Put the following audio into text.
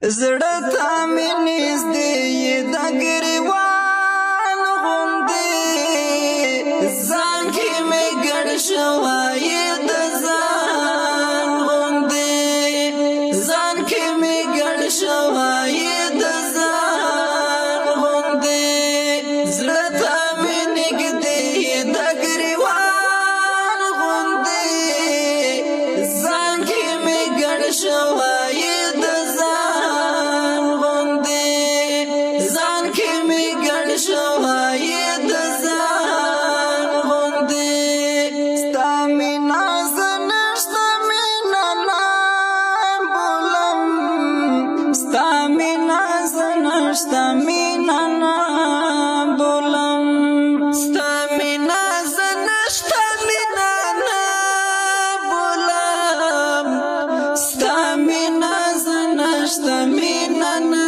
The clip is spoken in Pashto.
زړه ته مې نږدې یې د ګریوان غوندې ځان کې مې ګډ شوی د ځان غوندې ځان کې مې ګډ شوی د ځان غوندې زړه ته مې نږدې یې د ګریوان غوندې ځان کې مې ګډ شوی Stamina na bolam stamina zana stamina na bolam stamina zana stamina na